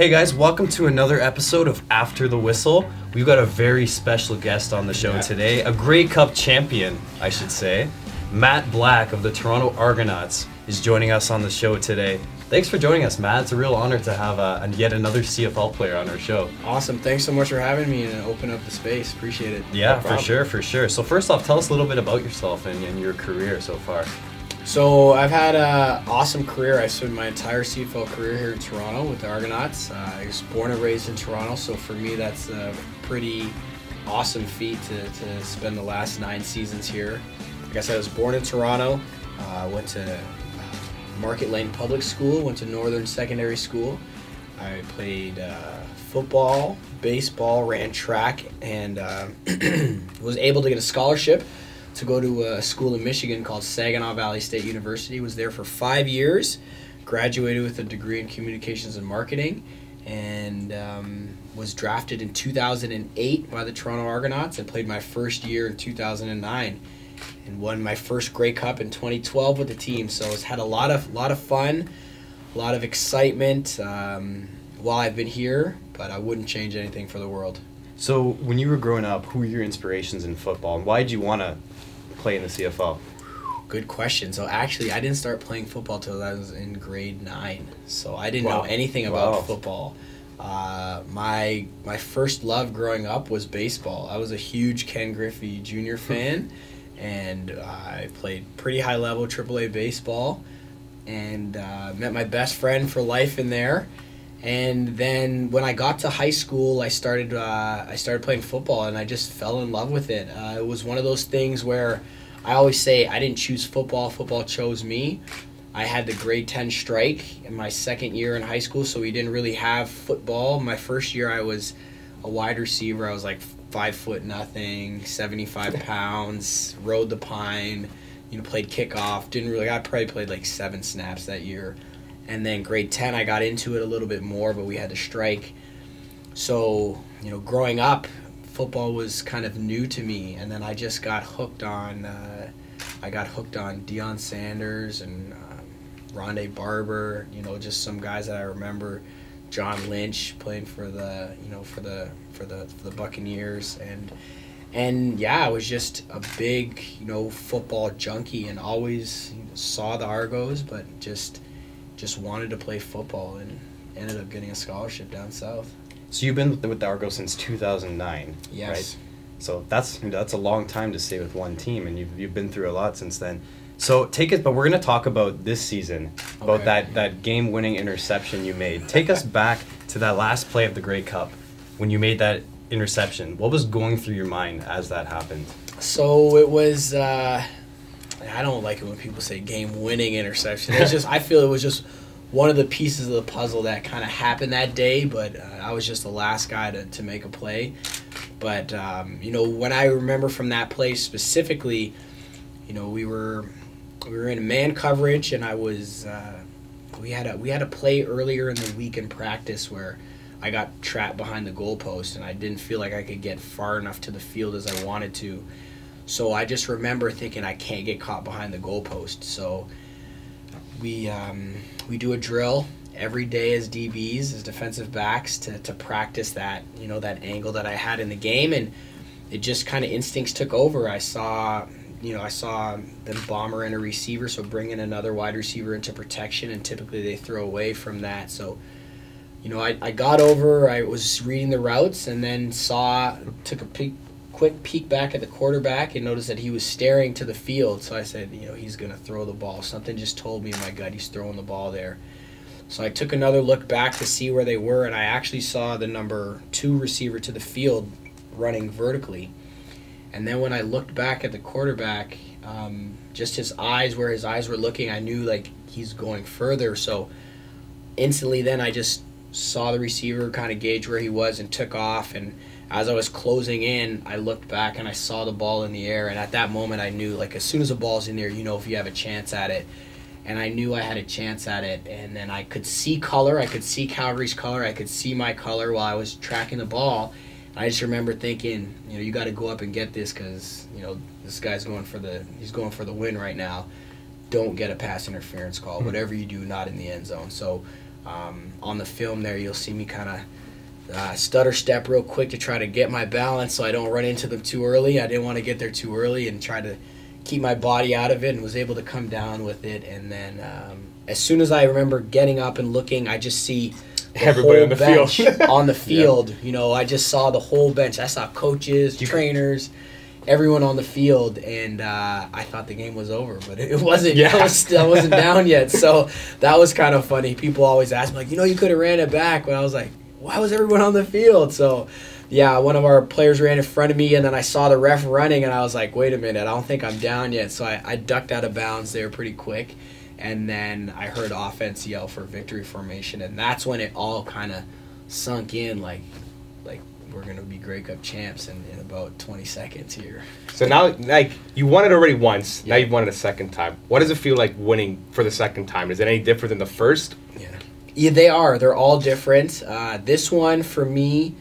Hey guys, welcome to another episode of After the Whistle. We've got a very special guest on the show today, a Grey Cup champion, I should say. Matt Black of the Toronto Argonauts is joining us on the show today. Thanks for joining us, Matt. It's a real honor to have yet another CFL player on our show. Awesome. Thanks so much for having me and opening up the space. Appreciate it. Yeah, for sure. So first off, tell us a little bit about yourself and your career so far. So I've had an awesome career. I spent my entire CFL career here in Toronto with the Argonauts. I was born and raised in Toronto, so for me that's a pretty awesome feat to spend the last 9 seasons here. Like I said, I was born in Toronto, went to Market Lane Public School, went to Northern Secondary School. I played football, baseball, ran track, and was able to get a scholarship to go to a school in Michigan called Saginaw Valley State University. Was there for 5 years, graduated with a degree in communications and marketing, and was drafted in 2008 by the Toronto Argonauts and played my first year in 2009 and won my first Grey Cup in 2012 with the team. So it's had a lot of fun, a lot of excitement while I've been here, but I wouldn't change anything for the world. So when you were growing up, who were your inspirations in football, and why did you want to play in the CFL? Good question. So actually, I didn't start playing football till I was in grade 9. So I didn't know anything about football. My first love growing up was baseball. I was a huge Ken Griffey Jr. fan, and I played pretty high level AAA baseball, and met my best friend for life in there. And then when I got to high school, I started playing football, and I just fell in love with it. It was one of those things where I always say I didn't choose football, football chose me. I had the grade 10 strike in my second year in high school, so we didn't really have football. My first year I was a wide receiver. I was like 5'0", 75 pounds, rode the pine, played kickoff. I probably played like 7 snaps that year. And then grade 10, I got into it a little bit more, but we had to strike. So, growing up, football was kind of new to me. And then I just got hooked on, Deion Sanders and Rondé Barber, just some guys that I remember. John Lynch playing for the Buccaneers. And yeah, I was just a big, football junkie and always saw the Argos, but just wanted to play football and ended up getting a scholarship down south. So you've been with the Argos since 2009, yes. Right? So that's a long time to stay with one team, and you've been through a lot since then. So but we're going to talk about this season, about that game-winning interception you made. Take us back to that last play of the Grey Cup when you made that interception. What was going through your mind as that happened? So it was... I don't like it when people say game-winning interception. It's just I feel it was just one of the pieces of the puzzle that kind of happened that day, but I was just the last guy to make a play. But when I remember from that play specifically, we were in man coverage, and I was we had a play earlier in the week in practice where I got trapped behind the goalpost, and I didn't feel like I could get far enough to the field as I wanted to. So I just remember thinking I can't get caught behind the goalpost. So we do a drill every day as DBs, as defensive backs, to practice that, that angle that I had in the game, and it just kind of instincts took over. I saw them bomber in a receiver, so bring in another wide receiver into protection, and typically they throw away from that. So, I got over, I was reading the routes, and then took a quick peek back at the quarterback and noticed that he was staring to the field. So I said, he's going to throw the ball. Something just told me in my gut he's throwing the ball there. So I took another look back to see where they were, and I actually saw the number 2 receiver to the field running vertically. And then when I looked back at the quarterback, just his eyes, where his eyes were looking, I knew like he's going further. So instantly then I just saw the receiver kind of gauge where he was and took off, and as I was closing in, I looked back and I saw the ball in the air, and at that moment I knew, like, as soon as the ball's in there, if you have a chance at it. And I knew I had a chance at it, and then I could see color, I could see Calgary's color, I could see my color while I was tracking the ball. And I just remember thinking, you got to go up and get this because, this guy's going for the win right now. Don't get a pass interference call. Whatever you do, not in the end zone. So On the film there, you'll see me kind of stutter step real quick to try to get my balance so I don't run into them too early. I didn't want to get there too early and try to keep my body out of it, and was able to come down with it. And then as soon as I remember getting up and looking, I just see everybody on the bench field. on the field. Yeah. I just saw the whole bench. I saw coaches, trainers, everyone on the field, and I thought the game was over, but it wasn't. Yeah. I wasn't down yet, so that was kind of funny. People always ask me, like, you could have ran it back, but I was like, why was everyone on the field? So, yeah, one of our players ran in front of me, and then I saw the ref running, and I was like, wait a minute, I don't think I'm down yet. So I ducked out of bounds there pretty quick, and then I heard offense yell for victory formation, and that's when it all kind of sunk in, like we're going to be Grey Cup champs in about 20 seconds here. So now, like, you won it already once. Yeah. Now you've won it a second time. What does it feel like winning for the second time? Is it any different than the first? Yeah, they are. They're all different. This one, for me,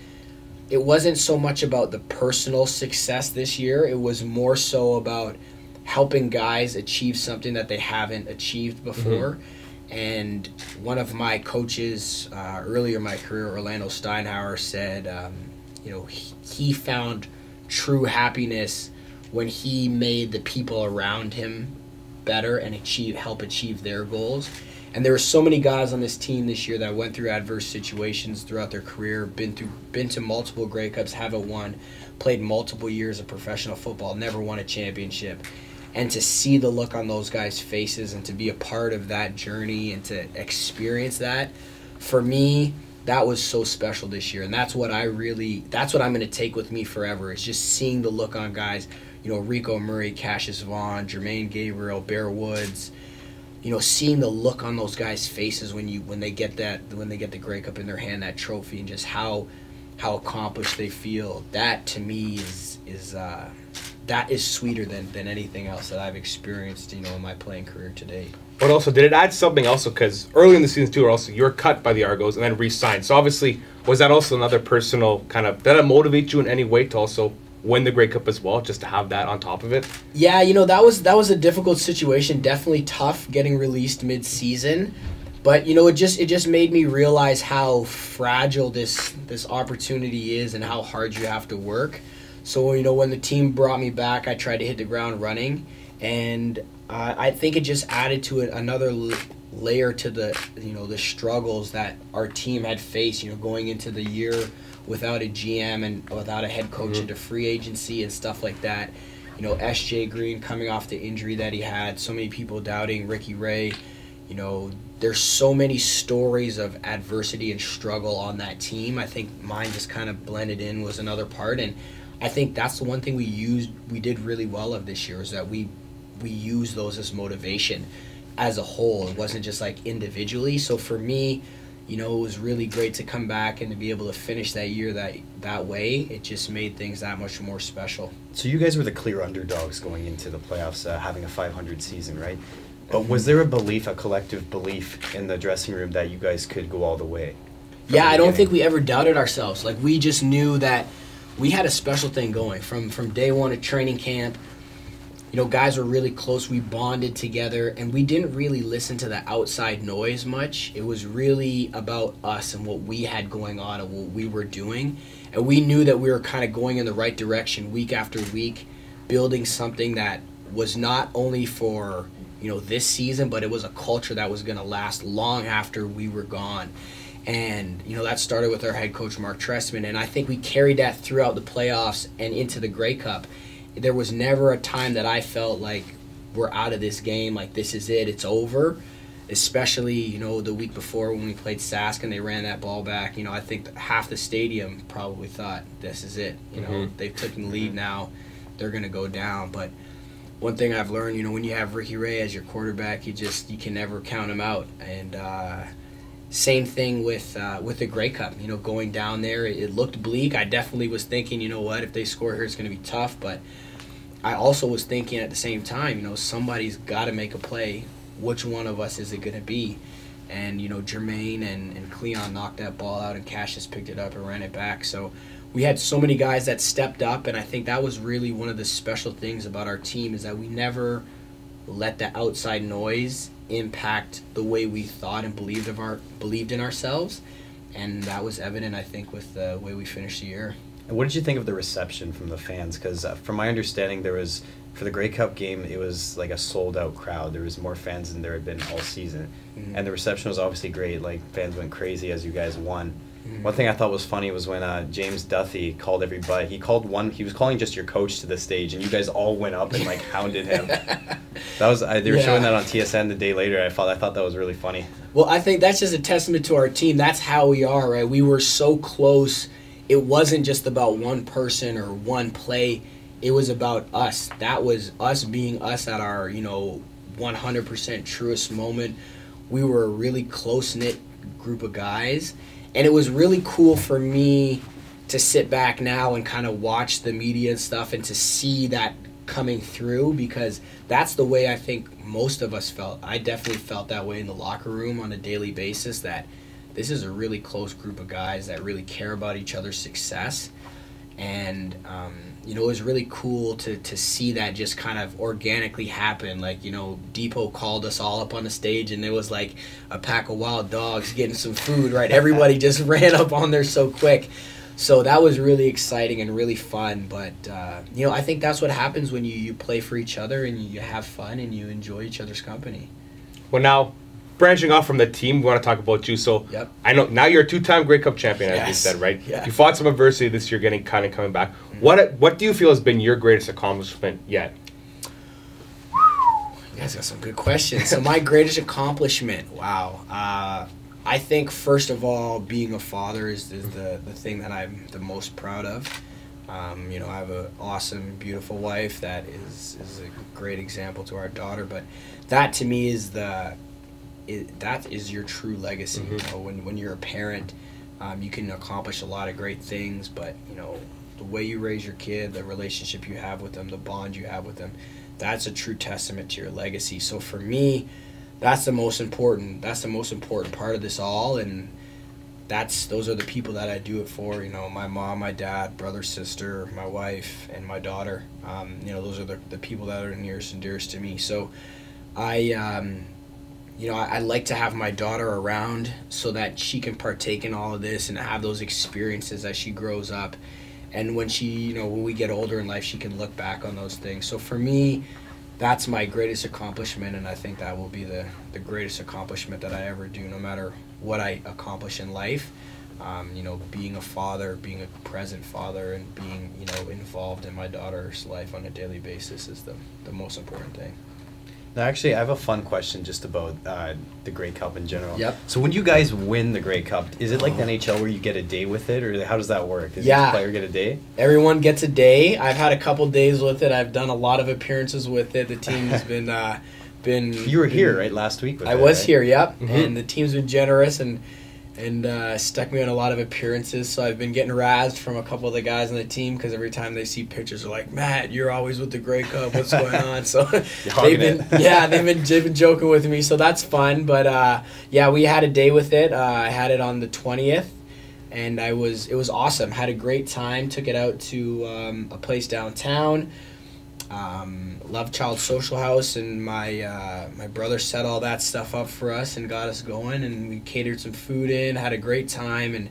it wasn't so much about the personal success this year. It was more so about helping guys achieve something that they haven't achieved before. Mm-hmm. And one of my coaches earlier in my career, Orlando Steinhauer, said, he found true happiness when he made the people around him better and help achieve their goals. And there were so many guys on this team this year that went through adverse situations throughout their career, been to multiple Grey Cups, haven't won, played multiple years of professional football, never won a championship. And to see the look on those guys' faces and to be a part of that journey and to experience that, for me, that was so special this year. And that's what I'm going to take with me forever, is just seeing the look on guys, Rico Murray, Cassius Vaughn, Jermaine Gabriel, Bear Woods, seeing the look on those guys' faces when they get the Grey Cup in their hand, that trophy, and just how accomplished they feel. That to me is sweeter than anything else that I've experienced, in my playing career today. But also, did it add something also? Because early in the season too, you were cut by the Argos and then re-signed. So obviously, was that also another personal kind of, did that motivate you in any way to also win the Grey Cup as well, just to have that on top of it? Yeah, that was a difficult situation. Definitely tough getting released mid-season, but it just made me realize how fragile this opportunity is and how hard you have to work. So when the team brought me back, I tried to hit the ground running, and I think it just added to another layer to the struggles that our team had faced. Going into the year without a GM and without a head coach into free agency and stuff like that. S.J. Green coming off the injury that he had, so many people doubting Ricky Ray. There's so many stories of adversity and struggle on that team. I think mine just kind of blended in, was another part, and I think that's the one thing we did really well of this year, is that we used those as motivation as a whole. It wasn't just like individually. So for me, it was really great to come back and to be able to finish that year that way. It just made things that much more special. So you guys were the clear underdogs going into the playoffs, having a 500 season, right? But was there a collective belief in the dressing room that you guys could go all the way? Yeah, I don't think we ever doubted ourselves. Like, we just knew that we had a special thing going from day one at training camp. Guys were really close. We bonded together, and we didn't really listen to the outside noise much. It was really about us and what we had going on and what we were doing. And we knew that we were kind of going in the right direction week after week, building something that was not only for, this season, but it was a culture that was going to last long after we were gone. And, that started with our head coach, Mark Trestman, and I think we carried that throughout the playoffs and into the Grey Cup. There was never a time that I felt like we're out of this game, like this is it, it's over. Especially, the week before when we played Sask and they ran that ball back, I think half the stadium probably thought this is it. They've taken the lead now, they're going to go down. But one thing I've learned, when you have Ricky Ray as your quarterback, you can never count him out. And same thing with the Grey Cup. Going down there, it looked bleak. I definitely was thinking, if they score here, it's going to be tough. But I also was thinking at the same time, somebody's got to make a play. Which one of us is it going to be? And, Jermaine and Cleon knocked that ball out, and Cassius picked it up and ran it back. So we had so many guys that stepped up, and I think that was really one of the special things about our team, is that we never let the outside noise impact the way we thought and believed in ourselves, and that was evident, I think, with the way we finished the year. And what did you think of the reception from the fans? Because from my understanding, there was, for the Grey Cup game, it was like a sold-out crowd. There was more fans than there had been all season. Mm-hmm. And the reception was obviously great. Like, fans went crazy as you guys won. Mm-hmm. One thing I thought was funny was when James Duthie called everybody. He was calling just your coach to the stage, and you guys all went up and, like, hounded him. They were showing that on TSN the day later. I thought that was really funny. Well, I think that's just a testament to our team. That's how we are, right? We were so close. It wasn't just about one person or one play. It was about us. That was us being us at our, 100% truest moment. We were a really close-knit group of guys. And it was really cool for me to sit back now and kind of watch the media and stuff and to see that coming through, because that's the way I think most of us felt. I definitely felt that way in the locker room on a daily basis, that this is a really close group of guys that really care about each other's success. And, it was really cool to see that just kind of organically happen. Like, Depot called us all up on the stage, and there was like a pack of wild dogs getting some food, right? Everybody just ran up on there so quick. So that was really exciting and really fun. But, I think that's what happens when you play for each other and you have fun and you enjoy each other's company. Well, now, branching off from the team, we want to talk about you. So yep. I know now you're a 2-time Grey Cup champion, as you said, right? Yeah. You fought some adversity this year, coming back. Mm-hmm. What do you feel has been your greatest accomplishment yet? You guys got some good questions. So my greatest accomplishment, wow. I think, first of all, being a father is the thing that I'm the most proud of. I have an awesome, beautiful wife that is a great example to our daughter. But that, to me, is that is your true legacy. Mm-hmm. When you're a parent, you can accomplish a lot of great things, but the way you raise your kid, the relationship you have with them, the bond you have with them, that's a true testament to your legacy. So for me, that's the most important part of this all, and those are the people that I do it for. My mom, my dad, brother, sister, my wife, and my daughter. Those are the people that are nearest and dearest to me. So I like to have my daughter around so that she can partake in all of this and have those experiences as she grows up. And when when we get older in life, she can look back on those things. So for me, that's my greatest accomplishment, and I think that will be the greatest accomplishment that I ever do, no matter what I accomplish in life. Being a father, being a present father, and being, involved in my daughter's life on a daily basis is the most important thing. Now, actually, I have a fun question just about the Grey Cup in general. Yep. So when you guys win the Grey Cup, is it like the NHL where you get a day with it, or how does that work? Does each player get a day? Everyone gets a day. I've had a couple days with it. I've done a lot of appearances with it. The team has been. You were here, right, last week? I was here, yep. Mm-hmm. And the team's been generous and stuck me on a lot of appearances. So I've been getting razzed from a couple of the guys on the team because every time they see pictures, they're like, "Matt, you're always with the Grey Cup. What's going on?" So they've been joking with me. So that's fun. But we had a day with it. I had it on the 20th, and it was awesome. Had a great time. Took it out to a place downtown. Love Child Social House, and my brother set all that stuff up for us and got us going, and we catered some food in, had a great time, and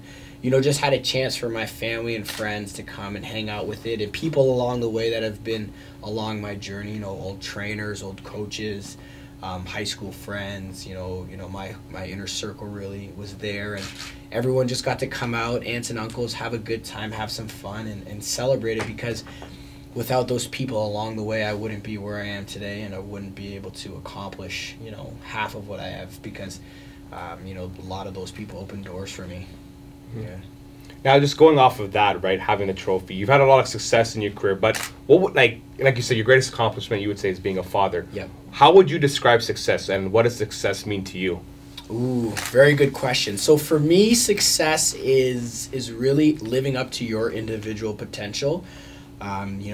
just had a chance for my family and friends to come and hang out with it, and people along the way that have been along my journey, old trainers, old coaches, high school friends, my inner circle really was there, and everyone just got to come out, aunts and uncles, have a good time, have some fun, and celebrate it, because without those people along the way, I wouldn't be where I am today, and I wouldn't be able to accomplish, half of what I have, because, a lot of those people opened doors for me. Mm-hmm. Yeah. Now, just going off of that, right, having the trophy, you've had a lot of success in your career, but what would, like you said, your greatest accomplishment, you would say, is being a father. Yep. How would you describe success, and what does success mean to you? Ooh, very good question. So for me, success is really living up to your individual potential.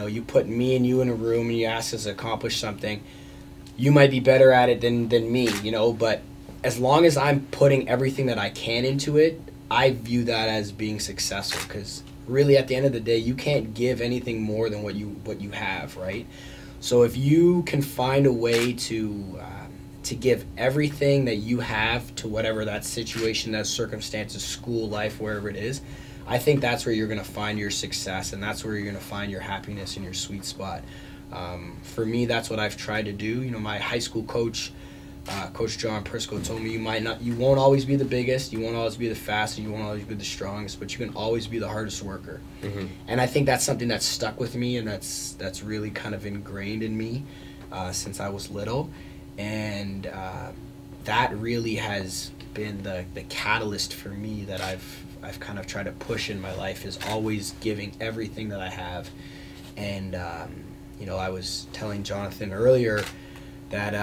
You put me and you in a room and you ask us to accomplish something, you might be better at it than me, but as long as I'm putting everything that I can into it, I view that as being successful, because really at the end of the day, you can't give anything more than what you have, right? So if you can find a way to to give everything that you have to whatever that situation, that circumstances, school, life, wherever it is, I think that's where you're going to find your success, and that's where you're going to find your happiness and your sweet spot. For me, that's what I've tried to do. You know, my high school coach, Coach John Prisco, told me you won't always be the biggest, you won't always be the fastest, you won't always be the strongest, but you can always be the hardest worker. Mm-hmm. And I think that's something that's stuck with me, and that's really kind of ingrained in me since I was little. And that really has been the catalyst for me that I've kind of tried to push in my life, is always giving everything that I have. And you know, I was telling Jonathan earlier that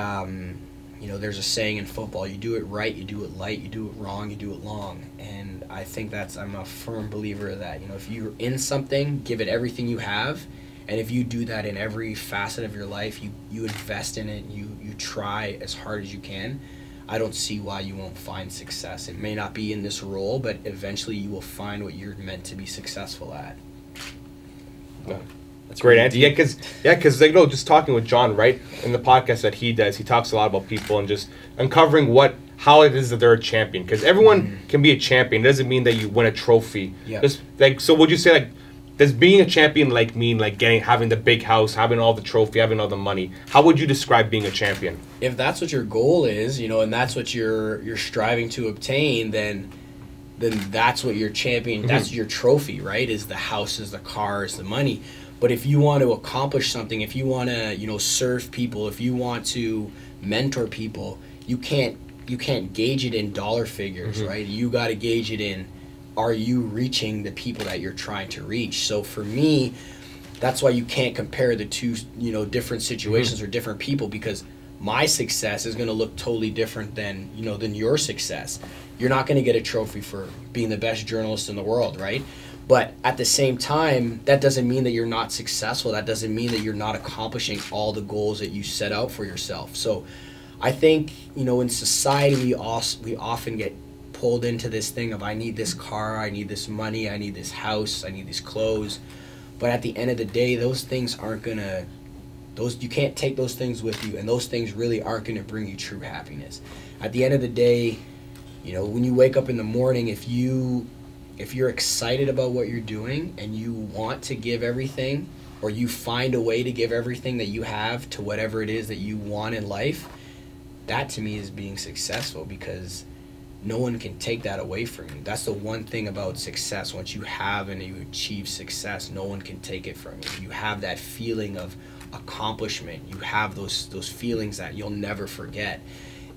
you know, there's a saying in football: you do it right, you do it light, you do it wrong, you do it long. And I think I'm a firm believer of that. You know, if you're in something, give it everything you have. And if you do that in every facet of your life, you invest in it, you try as hard as you can, I don't see why you won't find success. It may not be in this role, but eventually you will find what you're meant to be successful at. Yeah. That's great answer. Yeah, because like, no, just talking with John, right, in the podcast that he does, he talks a lot about people and just uncovering how it is that they're a champion. Because everyone can be a champion. It doesn't mean that you win a trophy. Yeah. Just, like, so would you say, like, does being a champion mean having the big house, having all the trophy, having all the money? How would you describe being a champion? If that's what your goal is, you know, and that's what you're striving to obtain, then that's what your champion, that's your trophy, right? Is the houses, the cars, the money. But if you want to accomplish something, if you want to, you know, serve people, if you want to mentor people, you can't gauge it in dollar figures, right? You got to gauge it in, are you reaching the people that you're trying to reach? So for me, that's why you can't compare the two, you know, different situations or different people, because my success is going to look totally different than your success. You're not going to get a trophy for being the best journalist in the world, right? But at the same time, that doesn't mean that you're not successful. That doesn't mean that you're not accomplishing all the goals that you set out for yourself. So I think, you know, in society, we often get pulled into this thing of, I need this car, I need this money, I need this house, I need these clothes. But at the end of the day, those things you can't take those things with you, and those things really aren't going to bring you true happiness. At the end of the day, you know, when you wake up in the morning, if you're excited about what you're doing and you want to give everything, or you find a way to give everything that you have to whatever it is that you want in life, that to me is being successful, because no one can take that away from you. That's the one thing about success. Once you have and you achieve success, no one can take it from you. You have that feeling of accomplishment. You have those feelings that you'll never forget.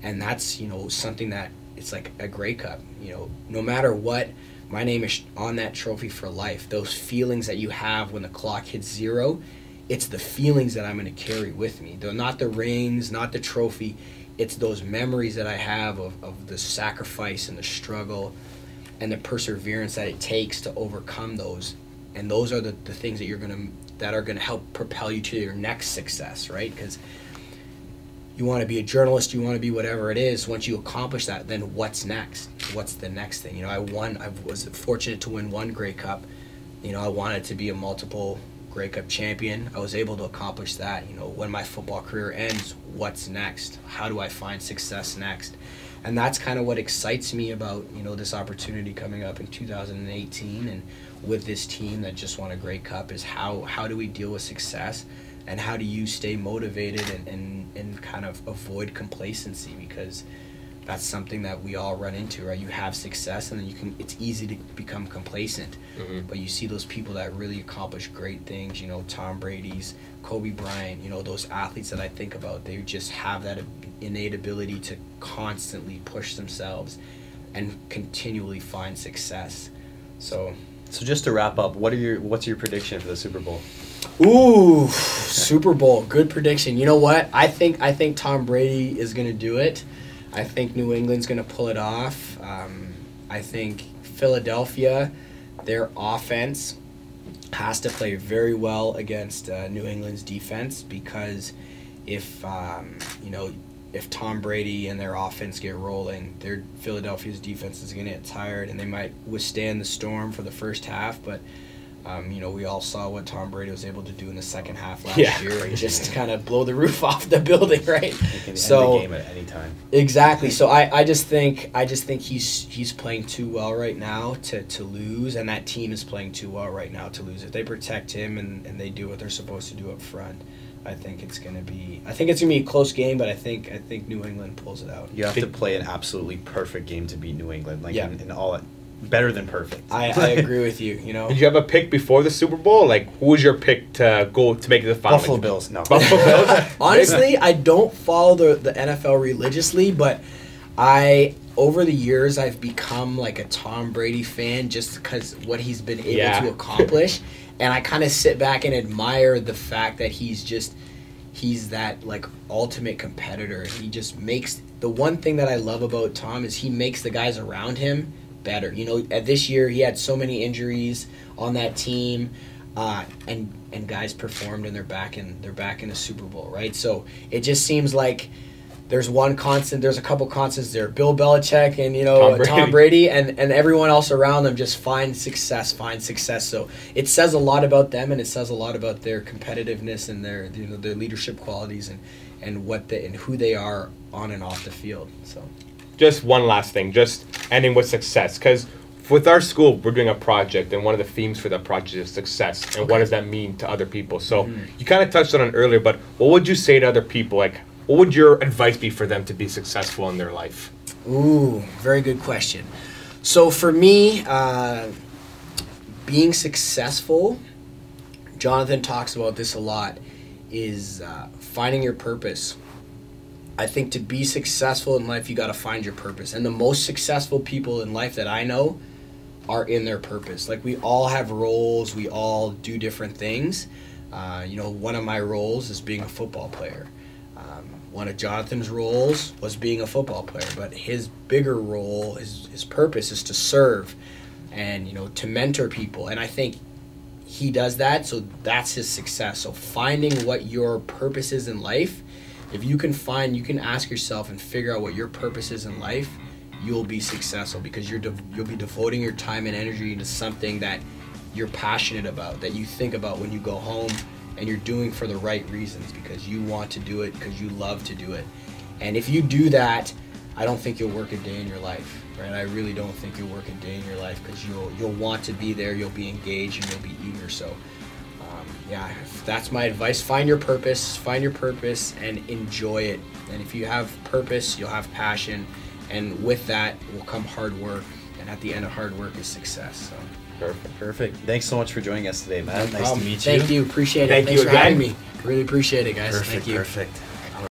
And that's, you know, something that, it's like a Grey Cup. You know, no matter what, my name is on that trophy for life. Those feelings that you have when the clock hits 0, it's the feelings that I'm going to carry with me. They're not the rings, not the trophy. It's those memories that I have of the sacrifice and the struggle and the perseverance that it takes to overcome those. And those are the things that are gonna help propel you to your next success, right? Because you want to be a journalist, you want to be whatever it is. Once you accomplish that, then what's next? What's the next thing? You know, I was fortunate to win one Grey Cup. You know, I wanted to be a multiple Grey Cup champion. I was able to accomplish that. You know, when my football career ends, what's next? How do I find success next? And that's kind of what excites me about, you know, this opportunity coming up in 2018, and with this team that just won a Grey Cup, is how do we deal with success, and how do you stay motivated and kind of avoid complacency, because that's something that we all run into, right? You have success, and then it's easy to become complacent. But you see those people that really accomplish great things, you know, Tom Brady's, Kobe Bryant, you know, those athletes that I think about, they just have that innate ability to constantly push themselves and continually find success. So just to wrap up, what's your prediction for the Super Bowl? Ooh, Super Bowl, good prediction. You know what? I think Tom Brady is going to do it. I think New England's going to pull it off. I think Philadelphia, their offense has to play very well against New England's defense, because if Tom Brady and their offense get rolling, Philadelphia's defense is going to get tired, and they might withstand the storm for the first half. But We all saw what Tom Brady was able to do in the second half last year, and just kind of blow the roof off the building, right? He can end the game at any time. Exactly. So I just think he's playing too well right now to lose, and that team is playing too well right now to lose. If they protect him and they do what they're supposed to do up front, I think it's gonna be a close game, but I think New England pulls it out. You have to play an absolutely perfect game to beat New England, in all better than perfect. I agree with you. Did you have a pick before the Super Bowl? Like, who was your pick to go to make it to the final? Buffalo Bills. No. Buffalo Bills. Honestly, I don't follow the NFL religiously, but over the years I've become like a Tom Brady fan just because what he's been able to accomplish. And I kind of sit back and admire the fact that he's that like ultimate competitor. He just makes, the one thing that I love about Tom is he makes the guys around him better. This year he had so many injuries on that team, and guys performed and they're back in the Super Bowl, right? So it just seems like there's one constant, there's a couple constants there. Bill Belichick and Tom Brady and everyone else around them just find success. So it says a lot about them, and it says a lot about their competitiveness and their their leadership qualities and who they are on and off the field. So just one last thing, just ending with success, because with our school we're doing a project, and one of the themes for that project is success, and what does that mean to other people. So you kind of touched on it earlier, but what would you say to other people? Like, what would your advice be for them to be successful in their life? Ooh, very good question. So for me, being successful, Jonathan talks about this a lot, is finding your purpose. I think to be successful in life, you got to find your purpose. And the most successful people in life that I know are in their purpose. Like, we all have roles. We all do different things. One of my roles is being a football player. One of Jonathan's roles was being a football player, but his bigger role, his purpose is to serve and, to mentor people. And I think he does that, so that's his success. So finding what your purpose is in life, if you can ask yourself and figure out what your purpose is in life, you'll be successful, because you'll be devoting your time and energy into something that you're passionate about, that you think about when you go home, and you're doing for the right reasons, because you want to do it, because you love to do it. And if you do that, I don't think you'll work a day in your life, right? I really don't think you'll work a day in your life, because you'll want to be there, you'll be engaged, and you'll be eager. So that's my advice. Find your purpose, and enjoy it. And if you have purpose, you'll have passion, and with that will come hard work, and at the end of hard work is success. So. Perfect. Thanks so much for joining us today, Matt. Nice to meet you. Thank you. Appreciate it. Thanks for having me. Really appreciate it, guys. Thank you. Perfect.